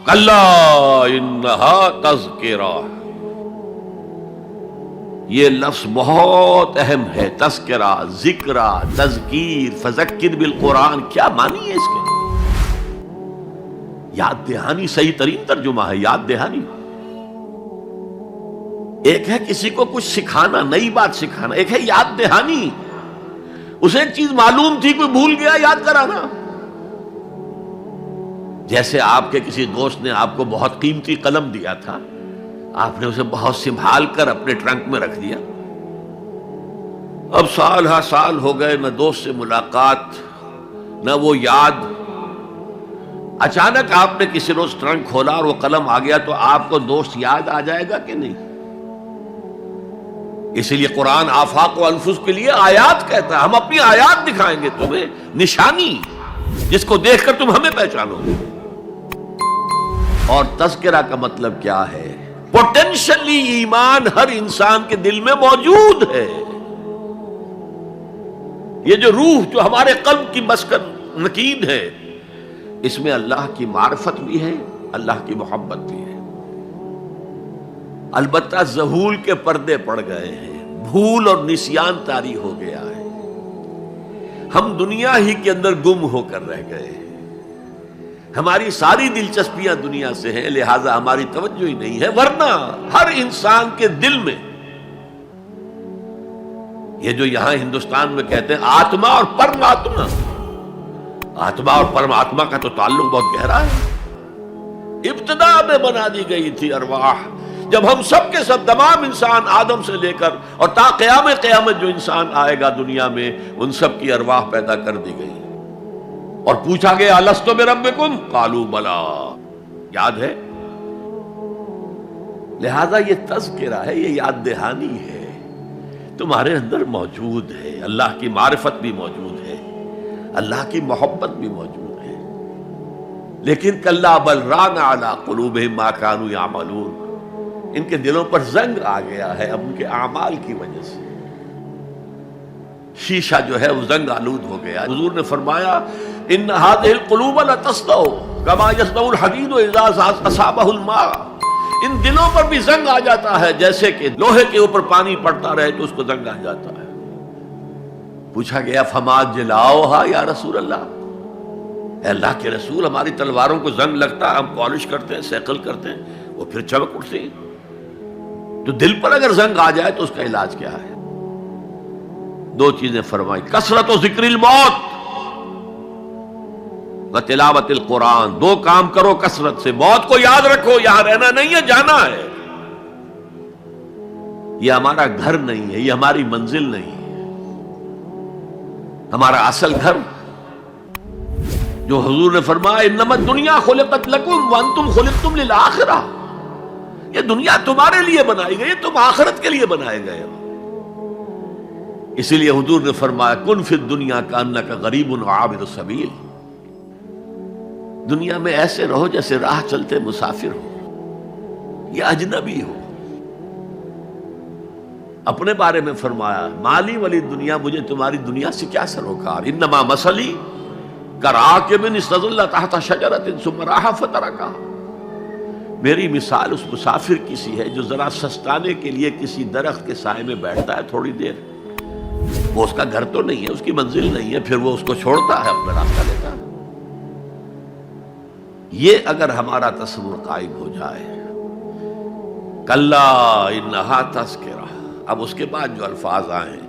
کلا انہا تذکرہ، یہ لفظ بہت اہم ہے، تذکرہ، ذکرہ، تذکیر، فذکر بالقرآن، کیا معنی ہے اس کے؟ یاد دہانی صحیح ترین ترجمہ ہے، یاد دہانی۔ ایک ہے کسی کو کچھ سکھانا، نئی بات سکھانا، ایک ہے یاد دہانی، اسے ایک چیز معلوم تھی کوئی بھول گیا، یاد کرانا۔ جیسے آپ کے کسی دوست نے آپ کو بہت قیمتی قلم دیا تھا، آپ نے اسے بہت سنبھال کر اپنے ٹرنک میں رکھ دیا، اب سال ہا سال ہو گئے، نہ دوست سے ملاقات نہ وہ یاد، اچانک آپ نے کسی روز ٹرنک کھولا اور وہ قلم آ گیا، تو آپ کو دوست یاد آ جائے گا کہ نہیں؟ اسی لیے قرآن آفاق و انفس کے لیے آیات کہتا ہے، ہم اپنی آیات دکھائیں گے تمہیں، نشانی جس کو دیکھ کر تم ہمیں پہچانو گے۔ اور تذکرہ کا مطلب کیا ہے؟ پوٹینشلی ایمان ہر انسان کے دل میں موجود ہے، یہ جو روح جو ہمارے قلب کی مسکن نکین ہے، اس میں اللہ کی معرفت بھی ہے، اللہ کی محبت بھی ہے، البتہ ذہول کے پردے پڑ گئے ہیں، بھول اور نسیان طاری ہو گیا ہے، ہم دنیا ہی کے اندر گم ہو کر رہ گئے ہیں، ہماری ساری دلچسپیاں دنیا سے ہیں، لہذا ہماری توجہ ہی نہیں ہے، ورنہ ہر انسان کے دل میں یہ جو یہاں ہندوستان میں کہتے ہیں آتما اور پرماتما، آتما اور پرماتما کا تو تعلق بہت گہرا ہے، ابتدا میں بنا دی گئی تھی ارواح، جب ہم سب کے سب تمام انسان آدم سے لے کر اور تا قیامت جو انسان آئے گا دنیا میں، ان سب کی ارواح پیدا کر دی گئی، اور پوچھا گیا الستو بربکم قالوا بلا، یاد ہے؟ لہذا یہ تذکرہ ہے، یہ یاد دہانی ہے، تمہارے اندر موجود ہے، اللہ کی معرفت بھی موجود ہے، اللہ کی محبت بھی موجود ہے، لیکن کلا بل ران علی قلوبہم ما کانوا یعملون، ان کے دلوں پر زنگ آ گیا ہے اب ان کے اعمال کی وجہ سے، شیشہ جو ہے وہ زنگ آلود ہو گیا۔ حضور نے فرمایا ان هذه القلوب لتصدع كما يصدع الحديد اذا اصابه الماء، ان دلوں پر بھی زنگ آ جاتا ہے جیسے کہ لوہے کے اوپر پانی پڑتا رہے تو اس کو زنگ آ جاتا ہے۔ پوچھا گیا فما جلاؤها یا رسول اللہ، اے اللہ کے رسول ہماری تلواروں کو زنگ لگتا ہے، ہم پالش کرتے ہیں، سیکل کرتے ہیں، وہ پھر چمک اٹھتی ہیں، تو دل پر اگر زنگ آ جائے تو اس کا علاج کیا ہے؟ دو چیزیں فرمائی، کثرت و ذکر الموت و تلاوت القرآن، دو کام کرو کثرت سے، موت کو یاد رکھو، یہاں رہنا نہیں ہے، جانا ہے، یہ ہمارا گھر نہیں ہے، یہ ہماری منزل نہیں ہے، ہمارا اصل گھر جو حضور نے فرمایا انما الدنیا خلقت لکم وانتم خلقتم للآخرہ، یہ دنیا تمہارے لیے بنائی گئی ہے، تم آخرت کے لیے بنائے گئے ہو، اسی لیے حضور نے فرمایا کن فی الدنیا کانک غریب عابر السبیل، دنیا میں ایسے رہو جیسے راہ چلتے مسافر ہو یا اجنبی ہو۔ اپنے بارے میں فرمایا مالی ولی دنیا، مجھے تمہاری دنیا سے کیا سروکار، انما مثلی کراکب استظل تحت شجرۃ ثم راح فترکھا، میری مثال اس مسافر کی سی ہے جو ذرا سستانے کے لیے کسی درخت کے سائے میں بیٹھتا ہے تھوڑی دیر، وہ اس کا گھر تو نہیں ہے، اس کی منزل نہیں ہے، پھر وہ اس کو چھوڑتا ہے، اپنا راستہ لیتا ہے۔ یہ اگر ہمارا تصور قائم ہو جائے، کلا انہا تذکرہ، اب اس کے بعد جو الفاظ آئے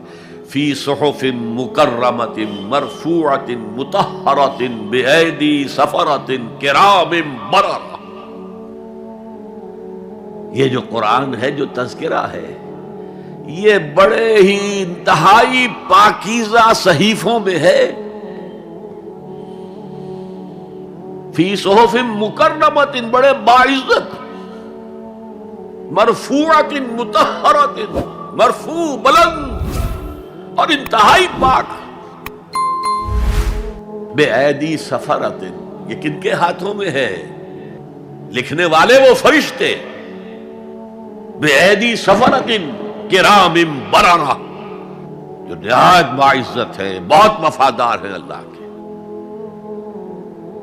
فی صحف مکرمۃ مرفوعۃ مطہرۃ بایدی سفرۃ کرام بررہ، یہ جو قرآن ہے، جو تذکرہ ہے، یہ بڑے ہی انتہائی پاکیزہ صحیفوں میں ہے، فی صحف مکرمۃ، بڑے باعزت، مرفوعۃ مطہرۃ، مرفوع بلند اور انتہائی پاک، بے ایدی سفرۃ، یہ کن کے ہاتھوں میں ہے؟ لکھنے والے وہ فرشتے، بے ایدی سفرۃ کرام بررہ، جو نہایت باعزت ہے، بہت وفادار ہیں اللہ کے۔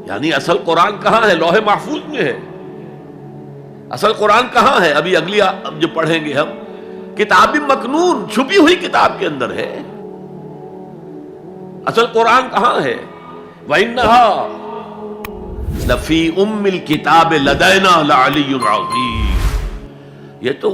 یعنی اصل قرآن کہاں ہے؟ لوح محفوظ میں ہے، اصل قرآن کہاں ہے؟ ابھی اگلی جو پڑھیں گے ہم، کتاب مکنون، چھپی ہوئی کتاب کے اندر ہے. اصل قرآن کہاں ہے؟ وَإِنَّهَا لَفِي أُمِّ الْكِتَابِ لَدَيْنَا لَعَلِيٌّ عَظِيمٌ. یہ تو